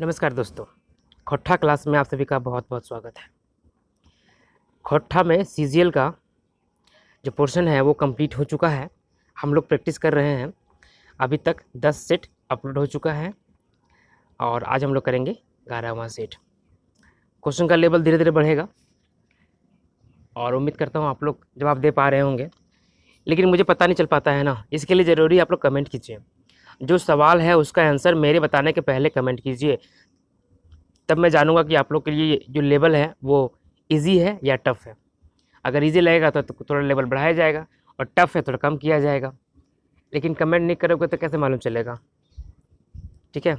नमस्कार दोस्तों, खोट्ठा क्लास में आप सभी का बहुत बहुत स्वागत है। खोट्ठा में सीजीएल का जो पोर्शन है वो कंप्लीट हो चुका है। हम लोग प्रैक्टिस कर रहे हैं। अभी तक 10 सेट अपलोड हो चुका है और आज हम लोग करेंगे 11वां सेट। क्वेश्चन का लेवल धीरे धीरे बढ़ेगा और उम्मीद करता हूँ आप लोग जवाब दे पा रहे होंगे, लेकिन मुझे पता नहीं चल पाता है ना, इसके लिए ज़रूरी आप लोग कमेंट कीजिए। जो सवाल है उसका आंसर मेरे बताने के पहले कमेंट कीजिए, तब मैं जानूंगा कि आप लोग के लिए जो लेवल है वो इजी है या टफ़ है। अगर इजी लगेगा तो थोड़ा लेवल बढ़ाया जाएगा और टफ़ है थोड़ा कम किया जाएगा, लेकिन कमेंट नहीं करोगे तो कैसे मालूम चलेगा। ठीक है,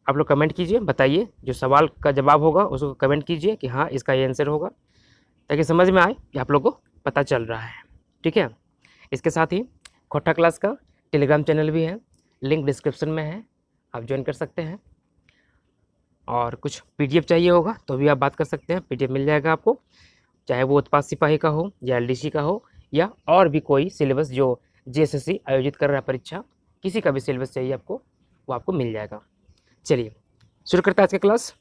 आप लोग कमेंट कीजिए, बताइए जो सवाल का जवाब होगा उसको कमेंट कीजिए कि हाँ इसका ये आंसर होगा, ताकि समझ में आए कि आप लोग को पता चल रहा है। ठीक है, इसके साथ ही खोट्ठा क्लास का टेलीग्राम चैनल भी है, लिंक डिस्क्रिप्शन में है, आप ज्वाइन कर सकते हैं। और कुछ पीडीएफ चाहिए होगा तो भी आप बात कर सकते हैं, पीडीएफ मिल जाएगा आपको, चाहे वो उत्पाद सिपाही का हो या एलडीसी का हो या और भी कोई सिलेबस जो जेएसएससी आयोजित कर रहा है परीक्षा, किसी का भी सिलेबस चाहिए आपको वो आपको मिल जाएगा। चलिए शुरू करते हैं आज का क्लास।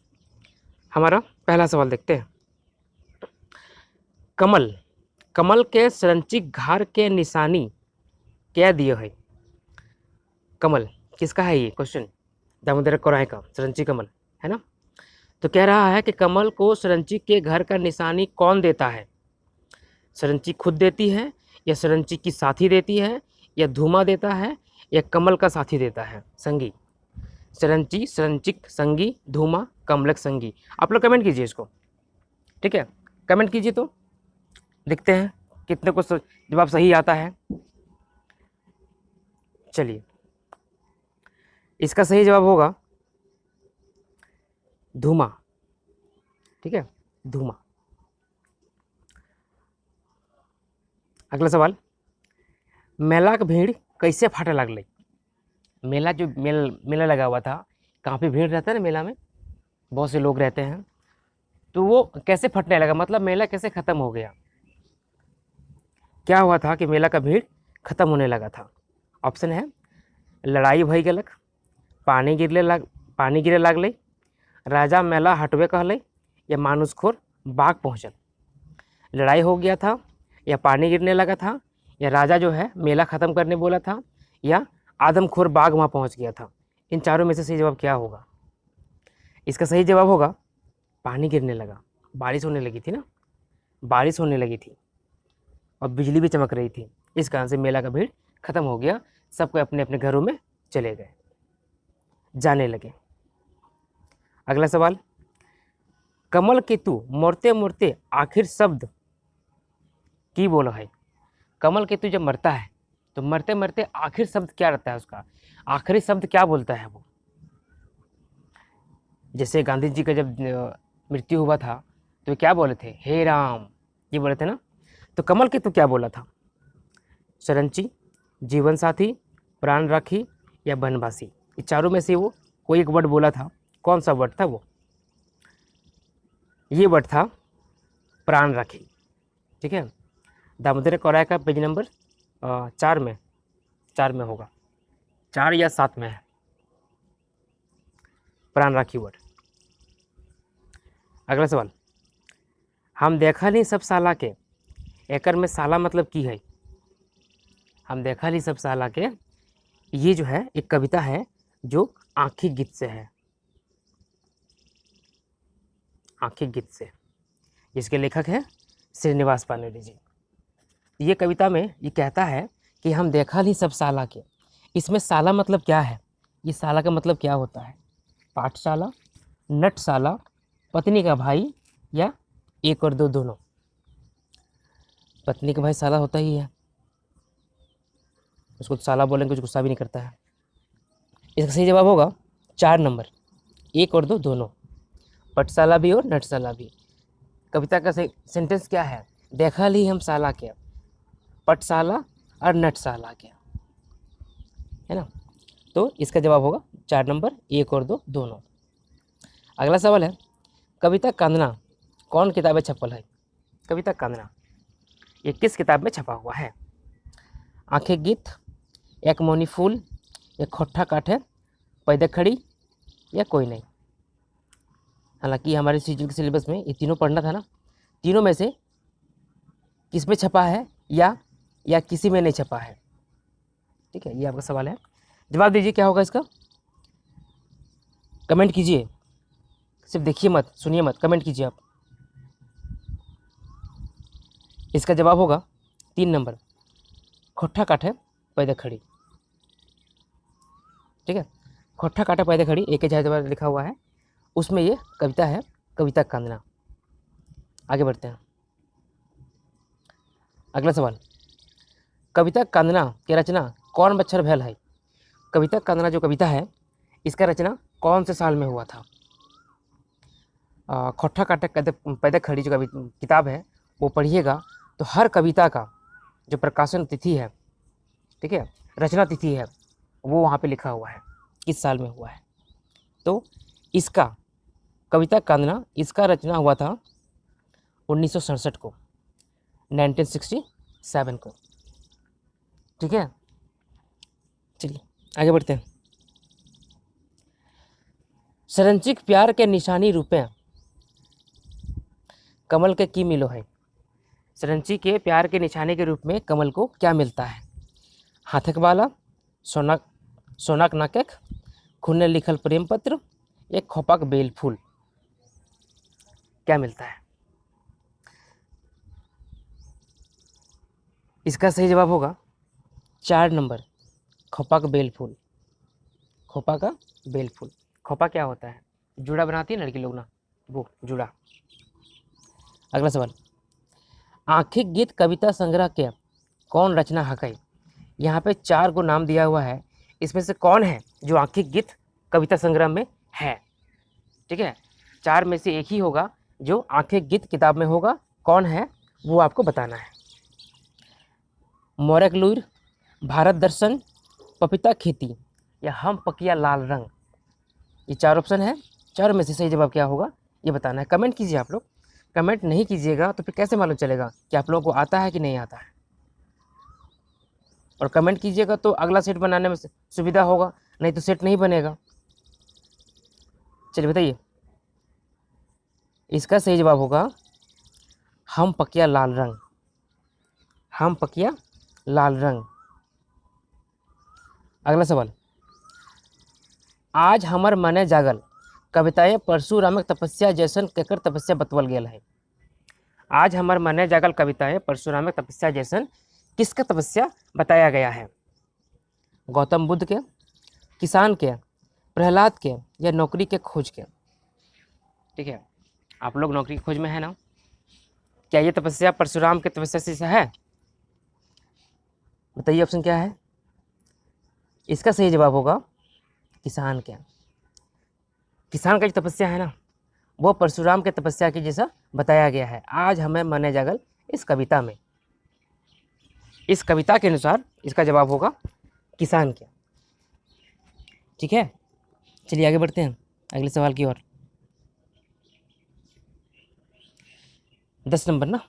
हमारा पहला सवाल देखते हैं। कमल कमल के संरचित घर के निशानी क्या दिए है? कमल किसका है ये क्वेश्चन? दामोदर कौराय का संरचित कमल है ना। तो कह रहा है कि कमल को सरंची के घर का निशानी कौन देता है? सरंची खुद देती है या सरंची की साथी देती है या धूमा देता है या कमल का साथी देता है? संगी, सरंची, सरंचिक, संगी, धूमा, कमलक, संगी। आप लोग कमेंट कीजिए इसको। ठीक है, कमेंट कीजिए तो देखते हैं कितने को जवाब सही आता है। चलिए, इसका सही जवाब होगा धूमा। ठीक है, धूमा। अगला सवाल, मेला का भीड़ कैसे फाटे लगल? मेला जो मेला लगा हुआ था, काफ़ी भीड़ रहता है ना मेला में, बहुत से लोग रहते हैं, तो वो कैसे फटने लगा, मतलब मेला कैसे ख़त्म हो गया? क्या हुआ था कि मेला का भीड़ ख़त्म होने लगा था? ऑप्शन है लड़ाई भई गेलक, पानी गिरे लागल, राजा मेला हटवे कहले या मानुसखोर बाघ पहुँचल। लड़ाई हो गया था या पानी गिरने लगा था या राजा जो है मेला ख़त्म करने बोला था या आदमखोर बाघ वहाँ पहुँच गया था। इन चारों में से सही जवाब क्या होगा? इसका सही जवाब होगा पानी गिरने लगा। बारिश होने लगी थी ना, बारिश होने लगी थी और बिजली भी चमक रही थी, इस कारण से मेला का भीड़ ख़त्म हो गया, सबको अपने अपने घरों में चले गए, जाने लगे। अगला सवाल, कमल केतु मरते मरते आखिर शब्द की बोला है? कमल केतु जब मरता है तो मरते मरते आखिर शब्द क्या रहता है उसका? आखिरी शब्द क्या बोलता है वो? जैसे गांधी जी का जब मृत्यु हुआ था तो क्या बोले थे? हे राम, ये बोले थे ना। तो कमल केतु क्या बोला था? सरंची, जीवन साथी, प्राण राखी या बनवासी? ये चारों में से वो कोई एक वर्ड बोला था, कौन सा वर्ड था वो? ये वर्ड था प्राण राखी। ठीक है, दामोदर कौराय का पेज नंबर 4 में होगा, 4 या 7 में है प्राण राखी वर्ड। अगला सवाल, हम देखा नहीं सब साला के, एकर में साला मतलब की है? हम देखा नहीं सब साला के, ये जो है एक कविता है जो आँखी गीत से है, आँखी गीत से, जिसके लेखक है श्रीनिवास पानेरी जी। ये कविता में ये कहता है कि हम देखा नहीं सब साला के। इसमें साला मतलब क्या है? ये साला का मतलब क्या होता है? पाठशाला, नटशाला, पत्नी का भाई या एक और दो दोनों? पत्नी का भाई साला होता ही है, उसको साला बोलेंगे कुछ गुस्सा भी नहीं करता है। इसका सही जवाब होगा 4 नंबर, एक और दो दोनों, पटशाला भी और नटशाला भी। कविता का सेंटेंस क्या है? देखा ली हम साला के, पटशाला और नटशाला के, है ना। तो इसका जवाब होगा 4 नंबर, एक और दो दोनों। अगला सवाल है, कविता कांदना कौन किताबें छपल है? कविता कांदना ये किस किताब में छपा हुआ है? आंखें गीत, एक मौनी फूल, या खोट्ठा काठे, पैदा खड़ी या कोई नहीं। हालांकि हमारे सीजीएल के सिलेबस में ये तीनों पढ़ना था ना, तीनों में से किस में छपा है या किसी में नहीं छपा है। ठीक है, ये आपका सवाल है, जवाब दीजिए क्या होगा इसका, कमेंट कीजिए, सिर्फ देखिए मत, सुनिए मत, कमेंट कीजिए आप। इसका जवाब होगा 3 नंबर, खोट्ठा काठे पैदा खड़ी। ठीक है, खोट्ठा काठे पैदा खड़ी एक जगह लिखा हुआ है, उसमें ये कविता है, कविता कांदना। आगे बढ़ते हैं, अगला सवाल, कविता कांदना की रचना कौन बच्चर भैल है। कविता कांदना जो कविता है इसका रचना कौन से साल में हुआ था। खोट्ठा काठे पैदा खड़ी जो किताब है वो पढ़िएगा तो हर कविता का जो प्रकाशन तिथि है, ठीक है, रचना तिथि है, वो वहाँ पे लिखा हुआ है किस साल में हुआ है। तो इसका कविता कांदना इसका रचना हुआ था 1967 को, 1967 को। ठीक है, चलिए आगे बढ़ते हैं। सरंचिक प्यार के निशानी रूपे कमल के की मिलो है। सरंची के प्यार के निशाने के रूप में कमल को क्या मिलता है। हाथक वाला, सोनाक नाकेक, खून लिखल प्रेम पत्र, एक खोपक बेल फूल, क्या मिलता है। इसका सही जवाब होगा 4 नंबर, खोपा का बेल फूल। खोपा का बेल फूल, खोपा क्या होता है, जूड़ा बनाती है लड़की लोग ना, वो जूड़ा। अगला सवाल, आंखिक गीत कविता संग्रह के कौन रचना हकई। यहाँ पे 4 को नाम दिया हुआ है, इसमें से कौन है जो आंखिक गीत कविता संग्रह में है। ठीक है, 4 में से एक ही होगा जो आंखिक गीत किताब में होगा, कौन है वो आपको बताना है। मोरक लूर, भारत दर्शन, पपीता खेती या हम पकिया लाल रंग, ये 4 ऑप्शन है, 4 में से सही जवाब क्या होगा ये बताना है। कमेंट कीजिए आप लोग, कमेंट नहीं कीजिएगा तो फिर कैसे मालूम चलेगा कि आप लोगों को आता है कि नहीं आता है। और कमेंट कीजिएगा तो अगला सेट बनाने में सुविधा होगा, नहीं तो सेट नहीं बनेगा। चलिए बताइए, इसका सही जवाब होगा हम पकिया लाल रंग, हम पकिया लाल रंग। अगला सवाल, आज हमर मने जागल कविताएं परशुरामक तपस्या जैसन केकर तपस्या बतवल गेल है। आज हमर मने जागल कविताएं परशुरामक तपस्या जैसन किसका तपस्या बताया गया है। गौतम बुद्ध के, किसान के, प्रहलाद के या नौकरी के खोज के। ठीक है, आप लोग नौकरी की खोज में है ना, क्या ये तपस्या परशुराम के तपस्या से है, बताइए ऑप्शन क्या है। इसका सही जवाब होगा किसान के। किसान का जो तपस्या है ना वो परशुराम के तपस्या की जैसा बताया गया है आज हमें मने जागल इस कविता में। इस कविता के अनुसार इसका जवाब होगा किसान के। ठीक है, चलिए आगे बढ़ते हैं अगले सवाल की ओर। 10 नंबर ना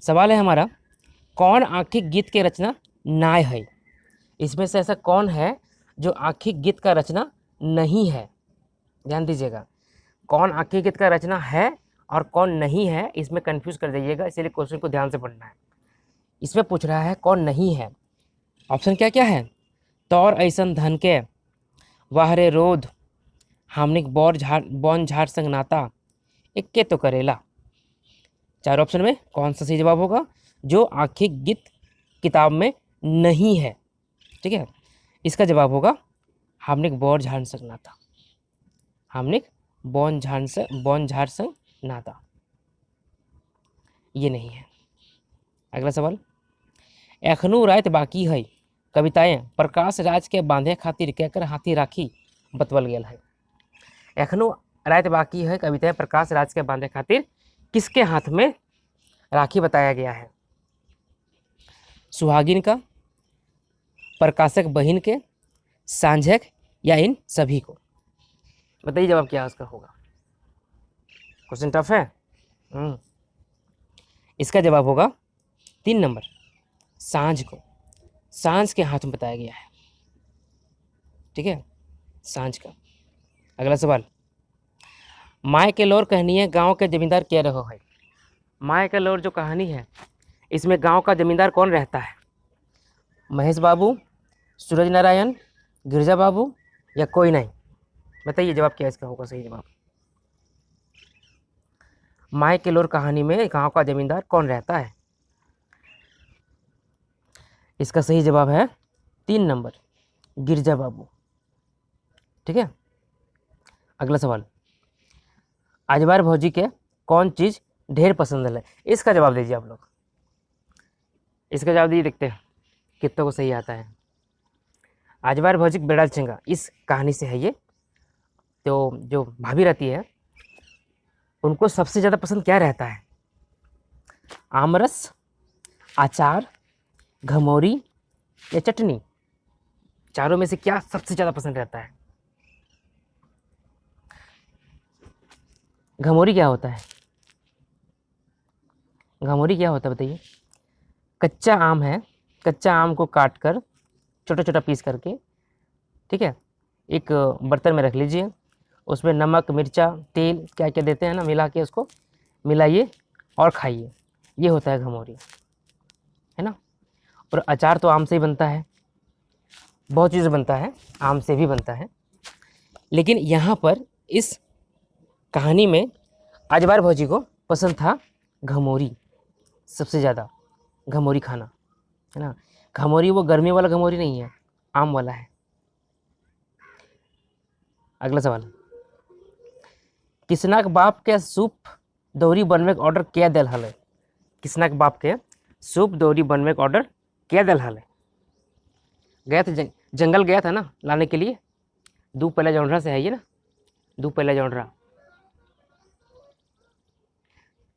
सवाल है हमारा, कौन आंखिक गीत के रचना नाय है। इसमें से ऐसा कौन है जो आंखिक गीत का रचना नहीं है। ध्यान दीजिएगा, कौन आंखिक गीत का रचना है और कौन नहीं है, इसमें कंफ्यूज कर जाइएगा, इसलिए क्वेश्चन को ध्यान से पढ़ना है। इसमें पूछ रहा है कौन नहीं है, ऑप्शन क्या क्या है। तौर ऐसन धन के, वाहरे रोध, हामनिक बौन झाड़ संग नाता, इक्के तो करेला। 4 ऑप्शन में कौन सा सही जवाब होगा जो आंखिक गीत किताब में नहीं है। ठीक है, इसका जवाब होगा हामनिक बौर झाड़ संग नाता, हामनिक बौन झाड़ संग नाता, ये नहीं है। अगला सवाल, एखनू रात बाकी है कविताएं प्रकाश राज के बांधे खातिर केकर हाथी राखी बतवल गेल है। एखनू रात बाकी है कविताएं प्रकाश राज के बांधे खातिर किसके हाथ में राखी बताया गया है। सुहागिन का, प्रकाशक बहिन के, सांझक या इन सभी को। बताइए जवाब क्या उसका होगा, क्वेश्चन टफ है। इसका जवाब होगा 3 नंबर, सांझ को, सांझ के हाथ में बताया गया है। ठीक है, सांझ का। अगला सवाल, माय के लोर कहानी गांव के जमींदार क्या रहो है। माय के लोर जो कहानी है इसमें गांव का जमींदार कौन रहता है? महेश बाबू, सूरज नारायण, गिरजा बाबू या कोई नहीं? बताइए जवाब क्या इसका होगा सही जवाब। माय के लोर कहानी में गांव का जमींदार कौन रहता है? इसका सही जवाब है 3 नंबर, गिरजा बाबू। ठीक है, अगला सवाल, अजवार भौजी के कौन चीज़ ढेर पसंद है? इसका जवाब दीजिए आप लोग। इसका जवाब दीजिए, देखते हैं कितनों को सही आता है। अजवार भौजी बेड़ा चंगा इस कहानी से है ये। तो जो भाभी रहती है उनको सबसे ज़्यादा पसंद क्या रहता है? आमरस, अचार, घमौरी या चटनी? चारों में से क्या सबसे ज़्यादा पसंद रहता है? घमौरी क्या होता है? घमौरी क्या होता है बताइए? कच्चा आम है, कच्चा आम को काट कर छोटा छोटा पीस करके, ठीक है, एक बर्तन में रख लीजिए, उसमें नमक, मिर्चा, तेल क्या क्या देते हैं ना, मिला के उसको मिलाइए और खाइए, ये होता है घमौरी, है ना। और अचार तो आम से ही बनता है, बहुत चीज़ बनता है, आम से भी बनता है। लेकिन यहाँ पर इस कहानी में अजवार भौजी को पसंद था घमौरी, सबसे ज़्यादा घमौरी खाना, है ना। घमौरी वो गर्मी वाला घमौरी नहीं है, आम वाला है। अगला सवाल, किसनाक बाप के सूप दौरी बनवे के ऑर्डर क्या दिल हल? किसनाक बाप के सूप दौरी बनवे के ऑर्डर क्या दिल हल? गया था जंगल गया था ना लाने के लिए, दूध पहला जौनरा से है ये ना, दूध पहला जौनरा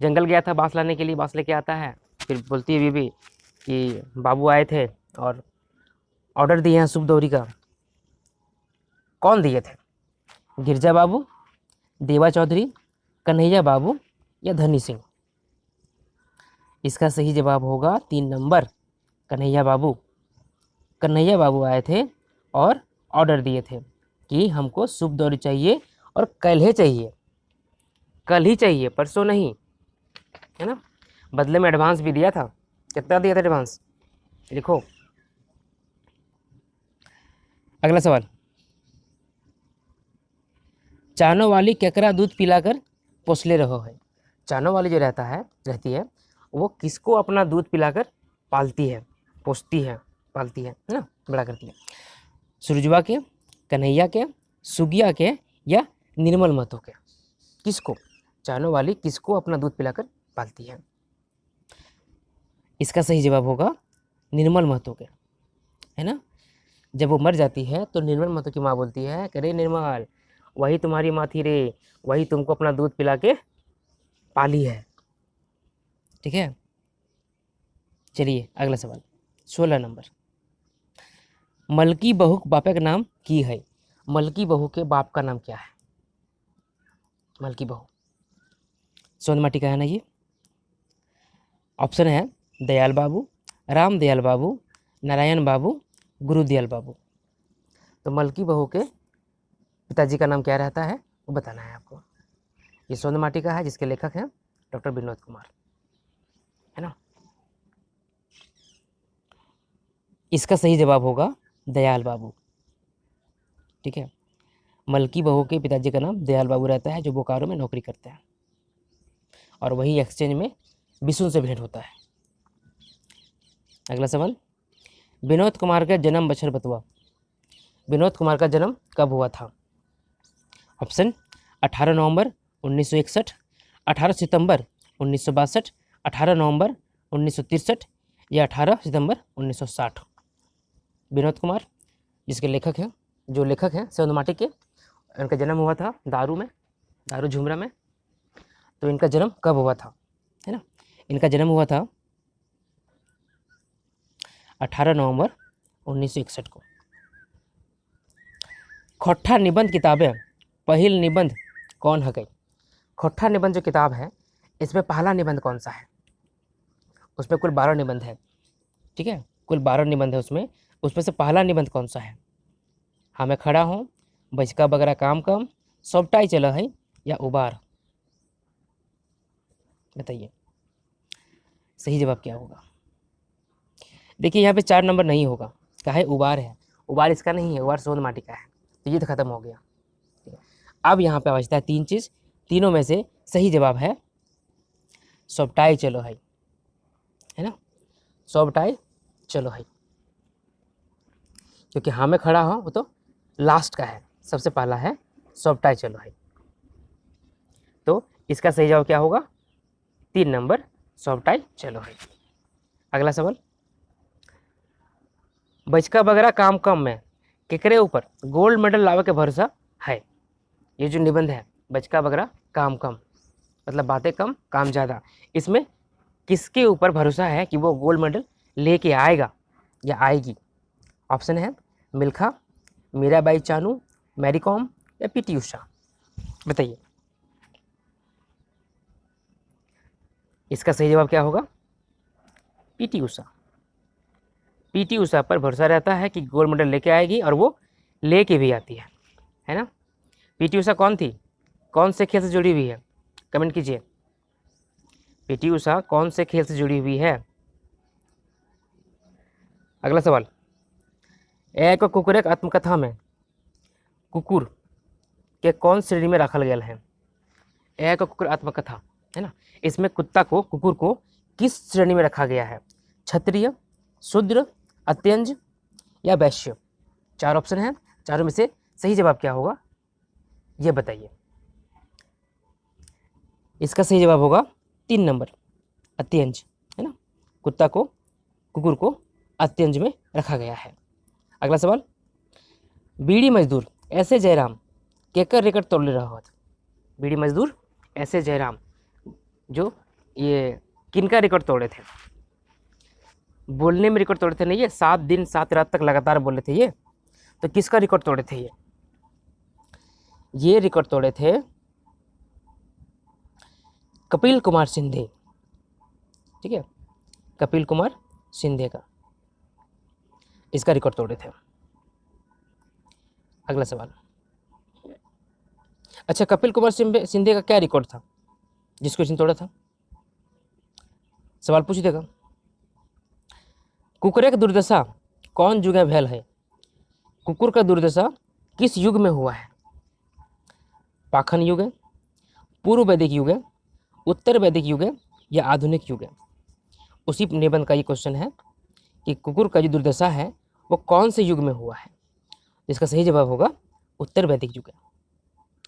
जंगल गया था बांस लाने के लिए, बांस लेके आता है, फिर बोलती है बीबी कि बाबू आए थे और ऑर्डर दिए हैं सूप दौरी का। कौन दिए थे? गिरजा बाबू, देवा चौधरी, कन्हैया बाबू या धनी सिंह? इसका सही जवाब होगा 3 नंबर, कन्हैया बाबू। कन्हैया बाबू आए थे और ऑर्डर दिए थे कि हमको सूप दौरी चाहिए और कल ही चाहिए, कल ही चाहिए, परसों नहीं, है ना। बदले में एडवांस भी दिया था। कितना दिया था एडवांस? लिखो। अगला सवाल, चानो वाली केकरा दूध पिलाकर पोसले रहो है। चानो वाली जो रहती है वो किसको अपना दूध पिलाकर पालती है, पोसती है, पालती है ना, बड़ा करती है? सुरजवा के, कन्हैया के, सुगिया के या निर्मल महतो के? किसको चानो वाली किसको अपना दूध पिलाकर पालती है? इसका सही जवाब होगा निर्मल महतो के, है ना। जब वो मर जाती है तो निर्मल महतो की माँ बोलती है कि अरे निर्मल, वही तुम्हारी माँ थी रे, वही तुमको अपना दूध पिला के पाली है। ठीक है, चलिए अगला सवाल, 16 नंबर, मलकी बहू के बापे का नाम की है? मलकी बहू के बाप का नाम क्या है? मलकी बहू सोनमाटी का है ना ये। ऑप्शन है दयाल बाबू, राम दयाल बाबू, नारायण बाबू, गुरुदयाल बाबू। तो मलकी बहू के पिताजी का नाम क्या रहता है वो बताना है आपको। ये सोनमाटी का है जिसके लेखक हैं डॉक्टर विनोद कुमार, है ना। इसका सही जवाब होगा दयाल बाबू। ठीक है, मलकी बहू के पिताजी का नाम दयाल बाबू रहता है, जो बोकारो में नौकरी करते हैं, और वही एक्सचेंज में बिशुन से भेंट होता है। अगला सवाल, विनोद कुमार का जन्म बछर बतवा। विनोद कुमार का जन्म कब हुआ था? ऑप्शन 18 नवंबर 1961, 18 सितंबर 1962, 18 नवंबर 1963 या 18 सितंबर 1960। विनोद कुमार जिसके लेखक हैं, जो लेखक हैं सोनमाटी के, इनका जन्म हुआ था दारू में, दारू झुमरा में। तो इनका जन्म कब हुआ था, है ना? इनका जन्म हुआ था 18 नवंबर 1961 को। खोट्ठा निबंध किताबें पहल निबंध कौन है गई? खोट्ठा निबंध जो किताब है इसमें पहला निबंध कौन सा है? उसमें कुल 12 निबंध है, ठीक है, कुल 12 निबंध है उसमें से पहला निबंध कौन सा है? हाँ मैं खड़ा हूँ, बचका बगरा काम कम, सबटाई चल है या उबार? बताइए सही जवाब क्या होगा। देखिए यहाँ पे 4 नंबर नहीं होगा, क्या है, उबार है। उबार इसका नहीं है, उबार सोन माटी का है। तो ये तो खत्म हो गया। अब यहाँ पे बचता है 3 चीज़, तीनों में से सही जवाब है सबटाई चलो है ना, सबटाई चलो है। क्योंकि हाँ मैं खड़ा हूँ वो तो लास्ट का है, सबसे पहला है सबटाई चलो है। तो इसका सही जवाब क्या होगा, 3 नंबर सबटाई चलो है। अगला सवाल, बचका बगरा काम कम में केकरे ऊपर गोल्ड मेडल लावे के भरोसा है। ये जो निबंध है बचका बगरा काम कम, मतलब बातें कम काम ज़्यादा, इसमें किसके ऊपर भरोसा है कि वो गोल्ड मेडल लेके आएगा या आएगी? ऑप्शन है मिल्खा, मीराबाई चानू, मैरी कॉम या पीटी उषा। बताइए इसका सही जवाब क्या होगा, पीटी उषा। पीटी उषा पर भरोसा रहता है कि गोल्ड मेडल लेके आएगी और वो लेके भी आती है ना। पीटी उषा कौन थी, कौन से खेल से जुड़ी हुई है, कमेंट कीजिए। पीटी उषा कौन से खेल से जुड़ी हुई है? अगला सवाल, एक कुकुरक आत्मकथा में कुकुर के कौन श्रेणी में रखल गया है? एक कुकुर आत्मकथा है ना, इसमें कुत्ता को, कुकुर को किस श्रेणी में रखा गया है? क्षत्रिय, शूद्र, अत्यंज या वैश्य? 4 ऑप्शन है, चारों में से सही जवाब क्या होगा ये बताइए। इसका सही जवाब होगा 3 नंबर अत्यंज, है ना, कुत्ता को, कुकुर को अत्यंज में रखा गया है। अगला सवाल, बीड़ी मजदूर ऐसे जयराम केकर रिकॉर्ड तोड़ ले रहा हो? बीड़ी मजदूर ऐसे जयराम जो ये किनका रिकॉर्ड तोड़े थे? बोलने में रिकॉर्ड तोड़े थे नहीं, ये 7 दिन 7 रात तक लगातार बोले थे ये, तो किसका रिकॉर्ड तोड़े थे ये रिकॉर्ड तोड़े थे कपिल कुमार सिंधे। ठीक है, कपिल कुमार सिंधे का इसका रिकॉर्ड तोड़े थे। अगला सवाल, अच्छा कपिल कुमार सिंधे का क्या रिकॉर्ड था जिसको इसने तोड़ा था? सवाल पूछ देगा। कुकुर की दुर्दशा कौन युग में भैल है? कुकुर का दुर्दशा किस युग में हुआ है? पाखन युग है, पूर्व वैदिक युग है, उत्तर वैदिक युग है या आधुनिक युग है? उसी निबंध का ये क्वेश्चन है कि कुकुर का जो दुर्दशा है वो कौन से युग में हुआ है? इसका सही जवाब होगा उत्तर वैदिक युग है।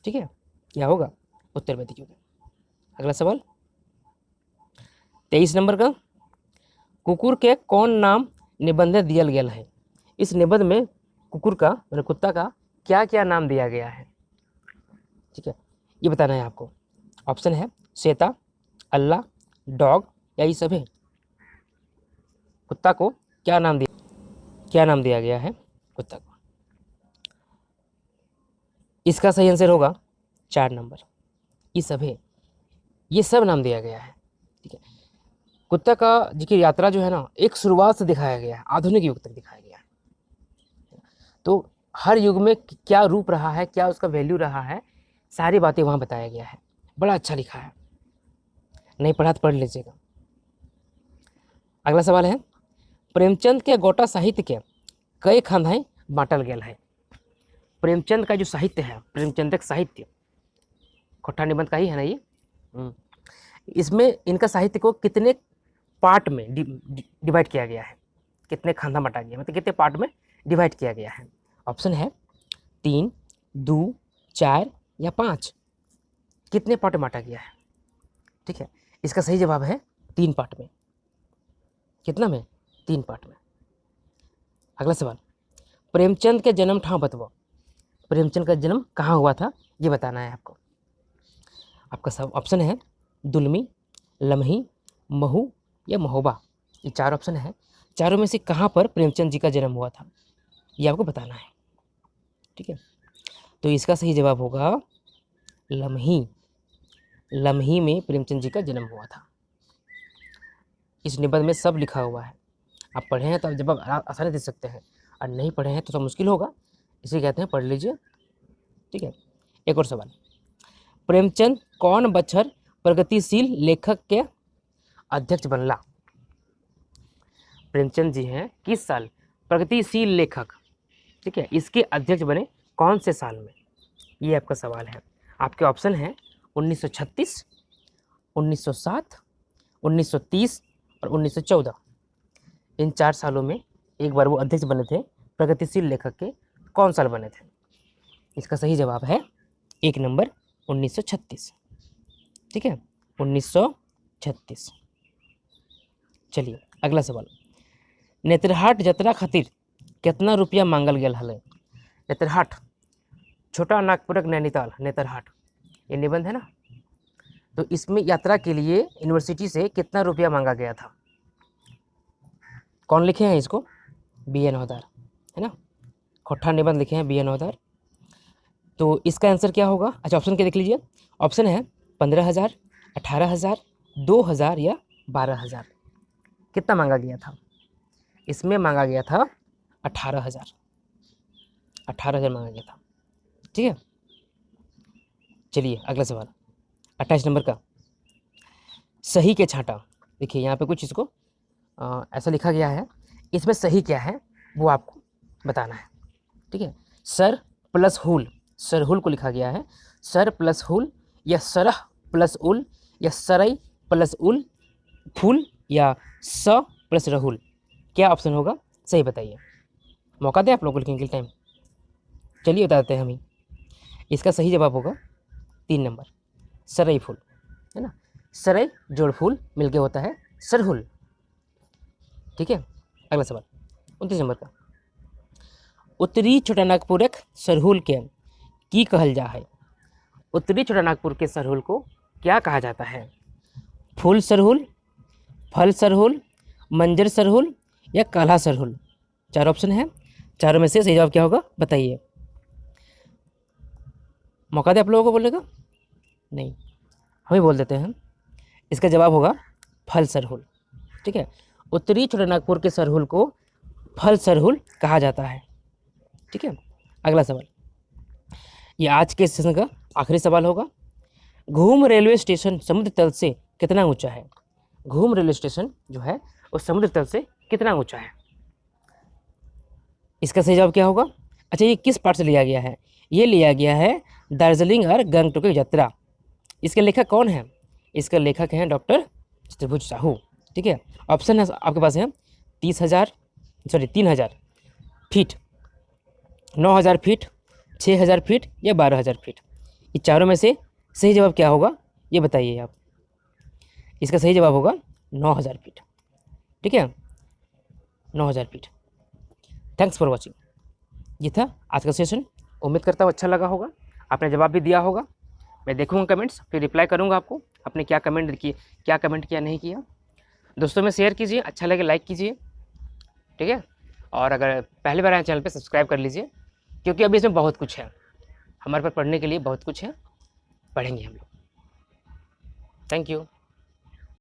ठीक है, क्या होगा, उत्तर वैदिक युग है। अगला सवाल 23 नंबर का, कुकुर के कौन नाम निबंध दिया गया है? इस निबंध में कुकुर का मतलब कुत्ता का क्या क्या नाम दिया गया है? ठीक है, ये बताना है आपको। ऑप्शन है श्वेता, अल्लाह, डॉग या ये सभी। कुत्ता को क्या नाम दिया गया है कुत्ता को? इसका सही आंसर होगा 4 नंबर ये सभी, ये सब नाम दिया गया है। ठीक है, कुत्ता का जिसकी यात्रा जो है ना एक शुरुआत से दिखाया गया है, आधुनिक युग तक दिखाया गया है। तो हर युग में क्या रूप रहा है, क्या उसका वैल्यू रहा है, सारी बातें वहाँ बताया गया है। बड़ा अच्छा लिखा है, नहीं पढ़ा तो पढ़ लीजिएगा। अगला सवाल है, प्रेमचंद के गोटा साहित्य के कई खंधाएं बांटल गया है? प्रेमचंद का जो साहित्य है, प्रेमचंद का साहित्य खोटा निबंध का ही है ना ये। इसमें इनका साहित्य को कितने पार्ट में डिवाइड किया गया है, कितने खंधा बांटा गया, मतलब कितने पार्ट में डिवाइड किया गया है? ऑप्शन है 3, 2, 4 या 5। कितने पार्ट में बांटा गया है? ठीक है, इसका सही जवाब है 3 पार्ट में। कितना में? 3 पार्ट में। अगला सवाल, प्रेमचंद के जन्म ठाव बतवा। प्रेमचंद का जन्म कहाँ हुआ था ये बताना है आपको। आपका सब ऑप्शन है दुलमी, लम्ही, महू या महोबा। ये 4 ऑप्शन है, चारों में से कहाँ पर प्रेमचंद जी का जन्म हुआ था ये आपको बताना है। ठीक है, तो इसका सही जवाब होगा लम्ही। लम्ही में प्रेमचंद जी का जन्म हुआ था। इस निबंध में सब लिखा हुआ है, आप पढ़े हैं तो जवाब आसानी दे सकते हैं, और नहीं पढ़े हैं तो मुश्किल होगा। इसे कहते हैं, पढ़ लीजिए। ठीक है, एक और सवाल, प्रेमचंद कौन बछर प्रगतिशील लेखक के अध्यक्ष बनला? प्रेमचंद जी हैं किस साल प्रगतिशील लेखक, ठीक है, इसके अध्यक्ष बने, कौन से साल में? ये आपका सवाल है। आपके ऑप्शन हैं 1936, 1907, 1930 और 1914। इन 4 सालों में एक बार वो अध्यक्ष बने थे प्रगतिशील लेखक के, कौन साल बने थे? इसका सही जवाब है 1 नंबर 1936। ठीक है, 1936। चलिए अगला सवाल, नेत्रहाट जतरा खातिर कितना रुपया मांगल गया हल? नेत्रहाट, छोटा नागपुरक नैनीताल नेत्रहाट, ये निबंध है ना, तो इसमें यात्रा के लिए यूनिवर्सिटी से कितना रुपया मांगा गया था? कौन लिखे हैं इसको? बी एन हौदार, है ना, खोट्ठा निबंध लिखे हैं बी एन हौदार। तो इसका आंसर क्या होगा? अच्छा, ऑप्शन क्या देख लीजिए। ऑप्शन है 15,000, 18,000, 2,000 या 12,000। कितना मांगा गया था? इसमें मांगा गया था 18,000, 18,000 मांगा गया था। ठीक है, चलिए अगला सवाल 28 नंबर का, सही के छांटा। देखिए यहाँ पे कुछ इसको ऐसा लिखा गया है, इसमें सही क्या है वो आपको बताना है। ठीक है, सर प्लस हुल, सरहुल को लिखा गया है सर प्लस हुल, या सरह प्लस उल, या सरई प्लस उल फूल, या स प्लस रहुल। क्या ऑप्शन होगा? सही बताइए, मौका दें आप लोगों को लिखने के टाइम। चलिए बता देते हैं हम ही। इसका सही जवाब होगा 3 नंबर, सरई फूल, है ना, सरई जोड़ फूल मिलके होता है सरहुल। ठीक है, अगला सवाल 29 नंबर का, उत्तरी छोटानागपुरक सरहुल के की कहल जा है? उत्तरी छोटानागपुर के सरहुल को क्या कहा जाता है? फूल सरहुल, फल सरहुल, मंजर सरहुल या काला सरहुल? 4 ऑप्शन है, चारों में से सही जवाब क्या होगा बताइए। मौका दे आप लोगों को बोलने का? नहीं, हम ही बोल देते हैं। इसका जवाब होगा फल सरहुल। ठीक है, उत्तरी छोटानागपुर के सरहुल को फल सरहुल कहा जाता है। ठीक है, अगला सवाल, ये आज के सेशन का आखिरी सवाल होगा। घूम रेलवे स्टेशन समुद्र तल से कितना ऊंचा है? घूम रेलवे स्टेशन जो है वो समुद्र तल से कितना ऊंचा है? इसका सही जवाब क्या होगा? अच्छा, ये किस पार्ट से लिया गया है? ये लिया गया है दार्जिलिंग और गंगटोक की यात्रा। इसके लेखक कौन है? इसके लेखक हैं डॉक्टर चतुर्भुज साहू। ठीक है, ऑप्शन है आपके पास है 3,000 फीट, 9,000 फीट, 6,000 फीट या 12,000 फीट। ये चारों में से सही जवाब क्या होगा ये बताइए आप। इसका सही जवाब होगा 9,000 फीट। ठीक है, 9,000 फीट। Thanks for watching. ये था आज का सेशन, उम्मीद करता हूँ अच्छा लगा होगा, आपने जवाब भी दिया होगा। मैं देखूँगा कमेंट्स, फिर रिप्लाई करूँगा आपको, आपने क्या कमेंट किए, क्या कमेंट किया नहीं किया। दोस्तों में शेयर कीजिए, अच्छा लगे लाइक कीजिए। ठीक है, और अगर पहली बार आए चैनल पे सब्सक्राइब कर लीजिए, क्योंकि अभी इसमें बहुत कुछ है, हमारे पास पढ़ने के लिए बहुत कुछ है, पढ़ेंगे हम लोग। Thank you.